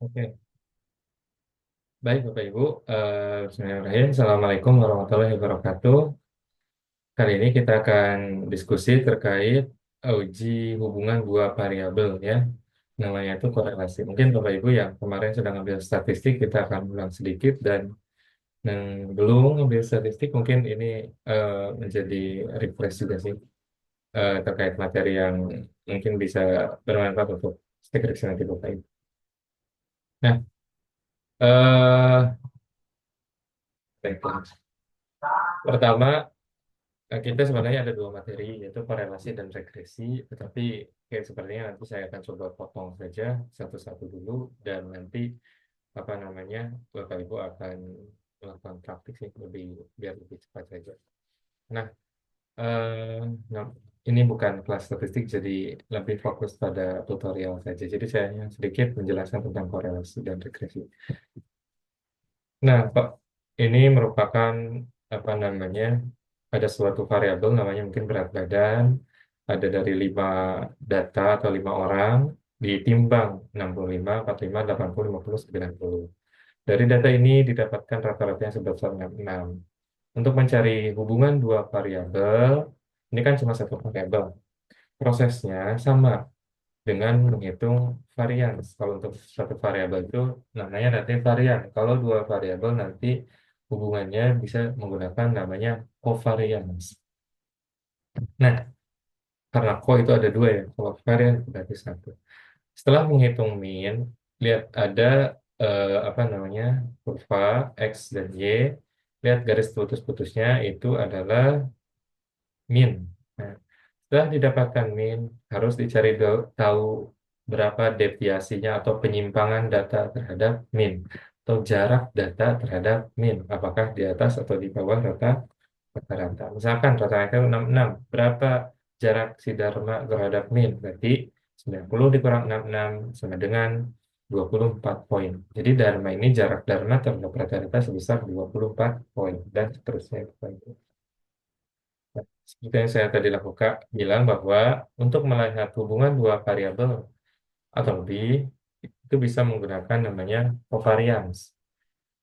Oke, baik Bapak Ibu. Bismillahirrahmanirrahim. Assalamualaikum warahmatullahi wabarakatuh. Kali ini kita akan diskusi terkait uji hubungan dua variabel ya. Namanya itu korelasi. Mungkin Bapak Ibu yang kemarin sedang ambil statistik, kita akan ulang sedikit dan yang belum ambil statistik mungkin ini menjadi refresh juga sih terkait materi yang mungkin bisa bermanfaat untuk skripsi nanti Bapak Ibu. Nah, baik. Pertama, kita sebenarnya ada dua materi, yaitu korelasi dan regresi, tetapi kayak sepertinya nanti saya akan coba potong saja satu-satu dulu, dan nanti apa namanya Bapak Ibu akan melakukan praktik sih lebih biar lebih cepat saja. Nah, eh, nah, ini bukan kelas statistik, jadi lebih fokus pada tutorial saja. Jadi saya hanya sedikit menjelaskan tentang korelasi dan regresi. Nah, Pak, ini merupakan apa namanya? Ada suatu variabel namanya mungkin berat badan, ada dari 5 data atau 5 orang, ditimbang 65, 45, 80, 50, 90. Dari data ini didapatkan rata-ratanya sebesar 66. Untuk mencari hubungan dua variabel, ini kan cuma satu variabel. Prosesnya sama dengan menghitung varians. Kalau untuk satu variabel itu namanya nanti varian. Kalau dua variabel nanti hubungannya bisa menggunakan namanya covariance. Nah, karena co itu ada dua ya, kalau varian berarti satu. Setelah menghitung min, lihat ada apa namanya kurva x dan y. Lihat garis putus-putusnya itu adalah min. Nah, setelah didapatkan min, harus dicari tahu berapa deviasinya atau penyimpangan data terhadap min, atau jarak data terhadap min, apakah di atas atau di bawah rata-rata. Misalkan rata-rata itu 66, berapa jarak si Dharma terhadap min? Berarti 90 dikurang 66 sama dengan 24 poin. Jadi Dharma ini jarak Dharma terhadap rata-rata sebesar 24 poin, dan seterusnya. Seperti yang saya tadi lakukan, bilang bahwa untuk melihat hubungan dua variabel atau lebih, itu bisa menggunakan namanya covariance.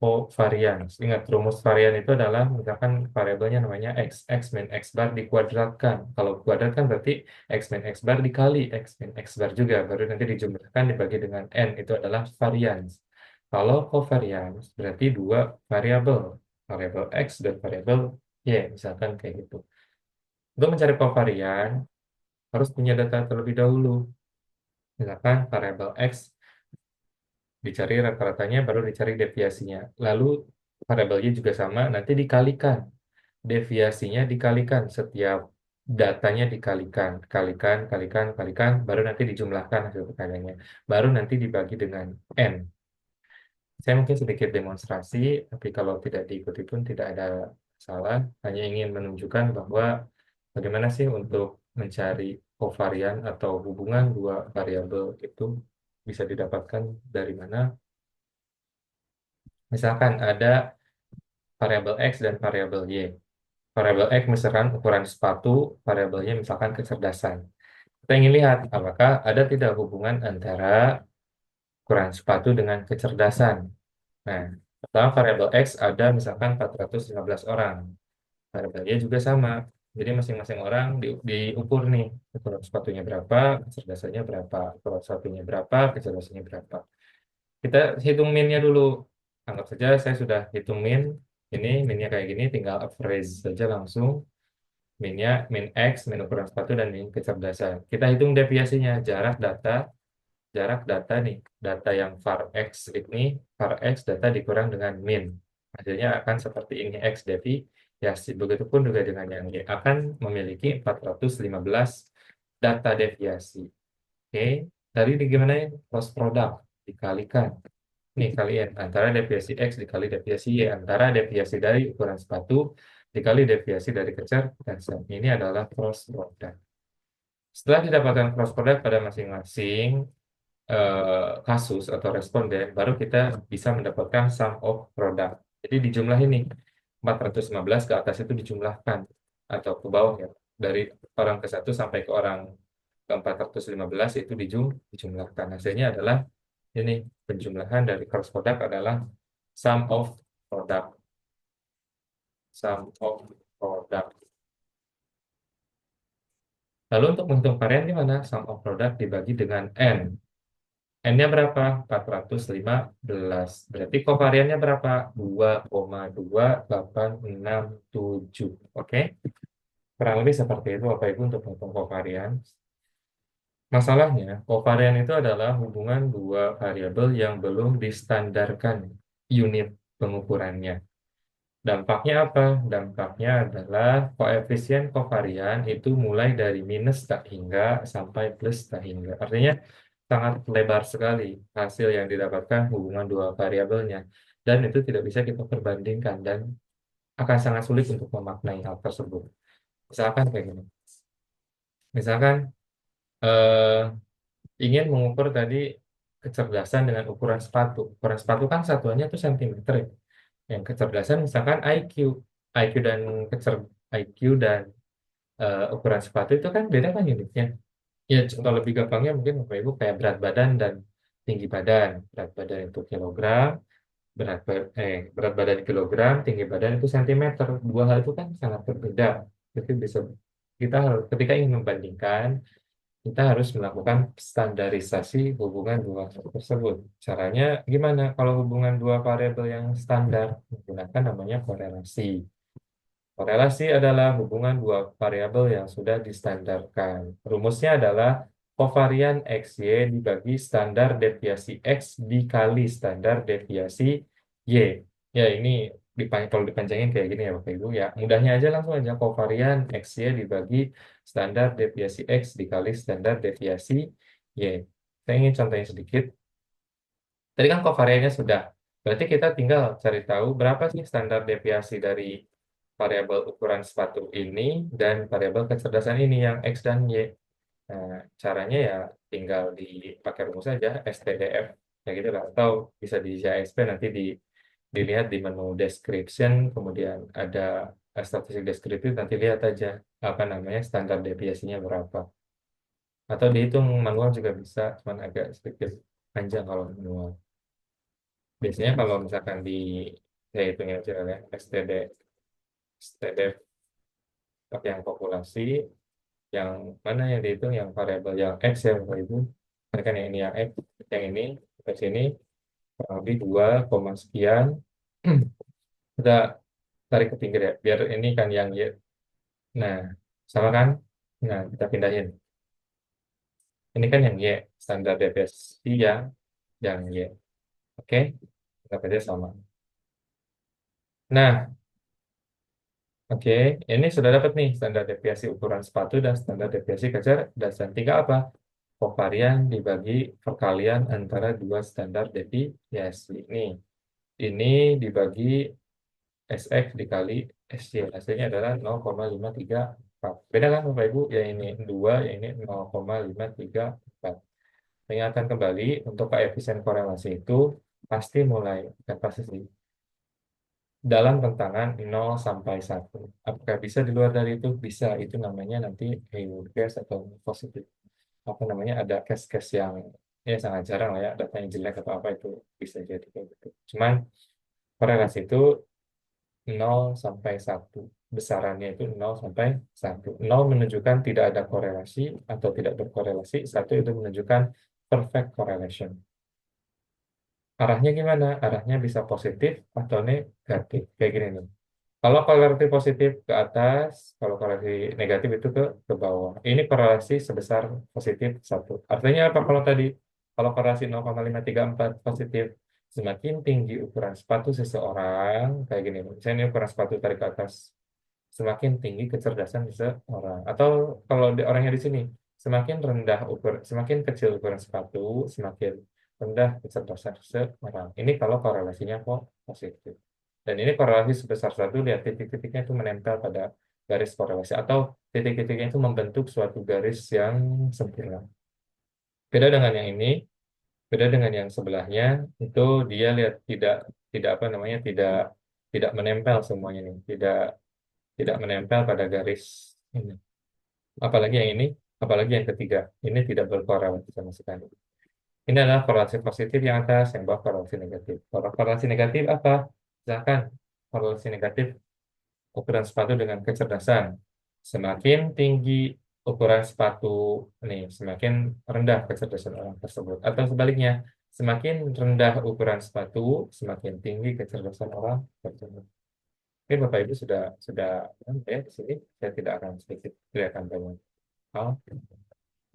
Covariance. Ingat, rumus varian itu adalah misalkan variabelnya namanya x, x min x bar dikuadratkan. Kalau kuadratkan berarti x min x bar dikali x min x bar juga, baru nanti dijumlahkan dibagi dengan n, itu adalah variance. Kalau covariance berarti dua variabel, variabel x dan variabel y, misalkan kayak gitu. Untuk mencari covarian, harus punya data terlebih dahulu. Misalkan variabel X dicari rata-ratanya, baru dicari deviasinya. Lalu variabel Y juga sama, nanti dikalikan. Deviasinya dikalikan, setiap datanya dikalikan. Kalikan, kalikan, kalikan, baru nanti dijumlahkan hasil perkaliannya. Baru nanti dibagi dengan N. Saya mungkin sedikit demonstrasi, tapi kalau tidak diikuti pun tidak ada masalah. Hanya ingin menunjukkan bahwa bagaimana sih untuk mencari kovarian atau hubungan dua variabel itu bisa didapatkan dari mana? Misalkan ada variabel X dan variabel Y. Variabel X misalkan ukuran sepatu, variabel Y misalkan kecerdasan. Kita ingin lihat apakah ada tidak hubungan antara ukuran sepatu dengan kecerdasan. Nah, pertama variabel X ada misalkan 415 orang. Variabel Y juga sama. Jadi masing-masing orang diukur nih, ukuran sepatunya berapa, kecerdasannya berapa, ukuran sepatunya berapa, kecerdasannya berapa. Kita hitung minnya dulu. Anggap saja saya sudah hitung min. Ini minnya kayak gini, tinggal average saja langsung. Minnya min X, min ukuran sepatu, dan min kecerdasan. Kita hitung deviasinya, jarak data nih, data yang var X ini, var X data dikurang dengan min. Hasilnya akan seperti ini, X deviasi. Begitupun juga dengan yang Y, akan memiliki 415 data deviasi. Oke, tadi di gimana ya? Cross product, dikalikan. Nih kalian, antara deviasi X dikali deviasi Y, antara deviasi dari ukuran sepatu dikali deviasi dari kecerdasan. Ini adalah cross product. Setelah didapatkan cross product pada masing-masing kasus atau responden, baru kita bisa mendapatkan sum of product. Jadi dijumlah ini 415 ke atas itu dijumlahkan atau ke bawah ya. Dari orang ke 1 sampai ke orang ke 415 itu dijumlahkan. Hasilnya adalah Ini penjumlahan dari cross product adalah sum of product. Sum of product. Lalu untuk menghitung varian gimana? Sum of product dibagi dengan N. N-nya berapa? 415. Berarti kovariannya berapa? 2,2867. Oke? Kurang lebih seperti itu Bapak Ibu untuk menghitung kovarian. Masalahnya, kovarian itu adalah hubungan dua variabel yang belum distandarkan unit pengukurannya. Dampaknya apa? Dampaknya adalah koefisien kovarian itu mulai dari minus tak hingga sampai plus tak hingga. Artinya sangat lebar sekali hasil yang didapatkan hubungan dua variabelnya. Dan itu tidak bisa kita perbandingkan dan akan sangat sulit untuk memaknai hal tersebut. Misalkan kayak gini. Misalkan eh, ingin mengukur tadi kecerdasan dengan ukuran sepatu. Ukuran sepatu kan satuannya itu sentimeter ya. Yang kecerdasan misalkan IQ. IQ dan kecer IQ dan ukuran sepatu itu kan beda kan unitnya. Ya, contoh lebih gampangnya mungkin Bapak Ibu kayak berat badan dan tinggi badan. Berat badan itu kilogram, berat badan kilogram, tinggi badan itu sentimeter. Dua hal itu kan sangat berbeda. Jadi bisa kita harus ketika ingin membandingkan, kita harus melakukan standarisasi hubungan dua hal tersebut. Caranya gimana? Kalau hubungan dua variabel yang standar menggunakan namanya korelasi. Korelasi adalah hubungan dua variabel yang sudah distandarkan. Rumusnya adalah kovarian XY dibagi standar deviasi X dikali standar deviasi Y. Ya, ini kalau dipanjangin kayak gini ya Bapak Ibu ya. Mudahnya aja langsung aja kovarian XY dibagi standar deviasi X dikali standar deviasi Y. Saya ingin contohnya sedikit. Tadi kan kovariannya sudah. Berarti kita tinggal cari tahu berapa sih standar deviasi dari variabel ukuran sepatu ini dan variabel kecerdasan ini yang X dan Y. Nah, caranya ya tinggal dipakai rumus saja STDF ya gitu lah. Atau bisa di JSP nanti dilihat di menu description, kemudian ada statistik deskriptif, nanti lihat aja apa namanya standar deviasinya berapa. Atau dihitung manual juga bisa, cuman agak sedikit panjang kalau manual. Biasanya kalau misalkan saya hitung aja ya STD pakai yang populasi, yang mana yang dihitung yang variabel yang X ya Bapak Ibu. Ini kan yang ini yang X, yang ini ke sini kurang lebih 2, sekian. Kita tarik ke pinggir ya, biar ini kan yang Y. Nah, sama kan? Nah, kita pindahin. Ini kan yang Y, standar deviasi yang Y. Oke, kita aja sama. Nah, oke, ini sudah dapat nih standar deviasi ukuran sepatu dan standar deviasi kejar dan tinggal apa? Kovarian dibagi perkalian antara dua standar deviasi. Ini dibagi SX dikali SY. Hasilnya adalah 0,534. Beda kan Bapak Ibu? Yang ini 2, yang ini 0,534. Ingatkan kembali, untuk koefisien korelasi itu pasti mulai, dan pasti sih, dalam rentangan 0 sampai 1. Apakah bisa di luar dari itu? Bisa. Itu namanya nanti reward case atau positif. Apa namanya? Ada case-case yang ya sangat jarang lah ya, datanya jelek atau apa itu bisa jadi kayak gitu. Cuman korelasi itu 0 sampai 1. Besarannya itu 0 sampai 1. 0 menunjukkan tidak ada korelasi atau tidak berkorelasi. 1 itu menunjukkan perfect correlation. Arahnya gimana? Arahnya bisa positif atau negatif. Kayak gini nih. Kalau korelasi positif ke atas, kalau korelasi negatif itu ke bawah. Ini korelasi sebesar positif 1. Artinya apa kalau tadi? Kalau korelasi 0,534 positif, semakin tinggi ukuran sepatu seseorang, kayak gini. Misalnya ini ukuran sepatu tarik ke atas, semakin tinggi kecerdasan seseorang. Atau kalau orangnya di sini, semakin kecil ukuran sepatu, semakin rendah kecerdasan seseorang. Ini kalau korelasinya kok positif. Dan ini korelasi sebesar 1, lihat titik-titiknya itu menempel pada garis korelasi. Atau titik-titiknya itu membentuk suatu garis yang sempurna. Beda dengan yang ini, beda dengan yang sebelahnya, itu dia lihat tidak tidak apa namanya tidak menempel semuanya nih, tidak menempel pada garis ini. Apalagi yang ini, apalagi yang ketiga, ini tidak berkorelasi sama sekali. Ini adalah korelasi positif yang atas, yang bawah korelasi negatif. Kalau korelasi negatif apa? Misalkan korelasi negatif ukuran sepatu dengan kecerdasan. Semakin tinggi ukuran sepatu nih, semakin rendah kecerdasan orang tersebut. Atau sebaliknya, semakin rendah ukuran sepatu, semakin tinggi kecerdasan orang tersebut. Mungkin Bapak Ibu sudah ya di sini saya tidak akan sedikit kelihatan banyak hal.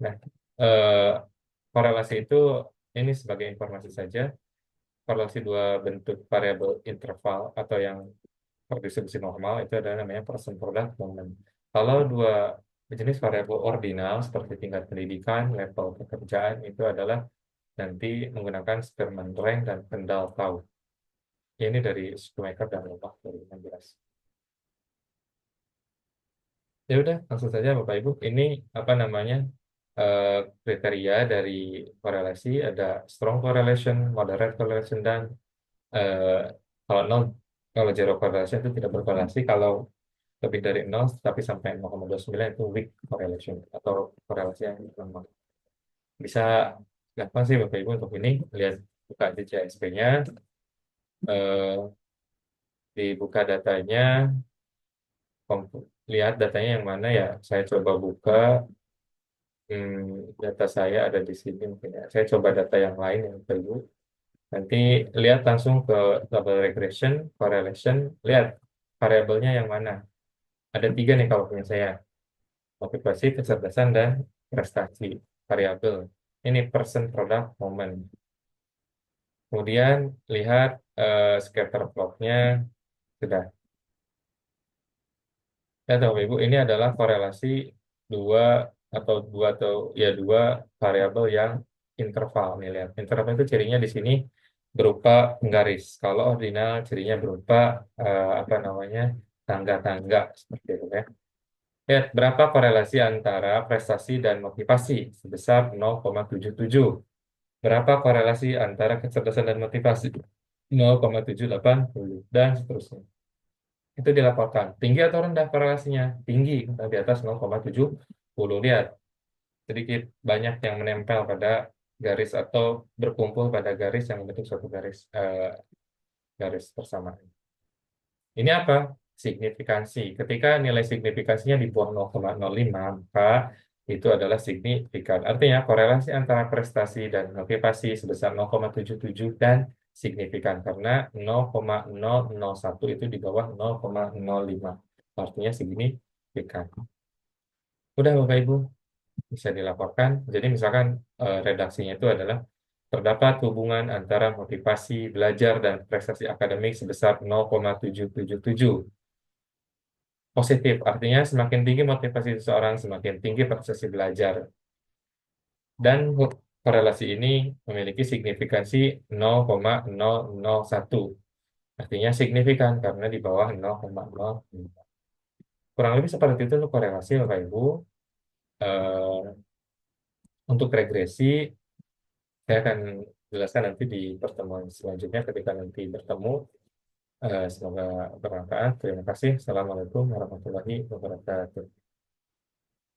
Nah, eh, korelasi itu ini sebagai informasi saja. Korelasi dua bentuk variabel interval atau yang berdistribusi normal itu adalah namanya persen product moment. Kalau dua jenis variabel ordinal seperti tingkat pendidikan, level pekerjaan itu adalah nanti menggunakan Spearman rank dan Kendall Tau. Ini dari Shoemaker dan Lombard 2016. Ya udah, langsung saja Bapak Ibu. Ini apa namanya eh, kriteria dari korelasi ada strong correlation, moderate correlation dan eh, kalau nol, kalau zero correlation itu tidak berkorelasi. Kalau lebih dari nol tapi sampai 0,29 itu weak correlation atau korelasi yang lemah. Bisa gampang sih Bapak Ibu untuk ini lihat buka aja CSP-nya, eh, dibuka datanya, lihat datanya yang mana ya. Saya coba buka. Data saya ada di sini mungkin ya. Saya coba data yang lain yang perlu. Nanti lihat langsung ke double regression, correlation, lihat variabelnya yang mana. Ada tiga nih kalau punya saya, motivasi, kecerdasan, dan prestasi variabel. Ini percent product moment. Kemudian lihat scatter plotnya sudah. Ya tahu Ibu, ini adalah korelasi dua dua variabel yang interval nih lihat. Interval itu cirinya di sini berupa garis. Kalau ordinal cirinya berupa apa namanya tangga-tangga seperti itu ya. Lihat berapa korelasi antara prestasi dan motivasi sebesar 0,77. Berapa korelasi antara kecerdasan dan motivasi 0,780 dan seterusnya. Itu dilaporkan. Tinggi atau rendah korelasinya? Tinggi, di atas 0,70. Lihat, sedikit banyak yang menempel pada garis atau berkumpul pada garis yang membentuk suatu garis persamaan. Ini apa? Signifikansi. Ketika nilai signifikansinya di bawah 0,05, maka itu adalah signifikan. Artinya korelasi antara prestasi dan motivasi sebesar 0,77 dan signifikan karena 0,001 itu di bawah 0,05. Artinya signifikan. Udah Bapak Ibu, bisa dilaporkan. Jadi misalkan redaksinya itu adalah terdapat hubungan antara motivasi belajar dan prestasi akademik sebesar 0,777. Positif, artinya semakin tinggi motivasi seseorang, semakin tinggi prestasi belajar. Dan korelasi ini memiliki signifikansi 0,001. Artinya signifikan karena di bawah 0,05. Kurang lebih seperti itu untuk korelasi, Bapak Ibu. Eh, untuk regresi, saya akan jelaskan nanti di pertemuan selanjutnya ketika nanti bertemu. Semoga bermanfaat. Terima kasih. Assalamualaikum warahmatullahi wabarakatuh.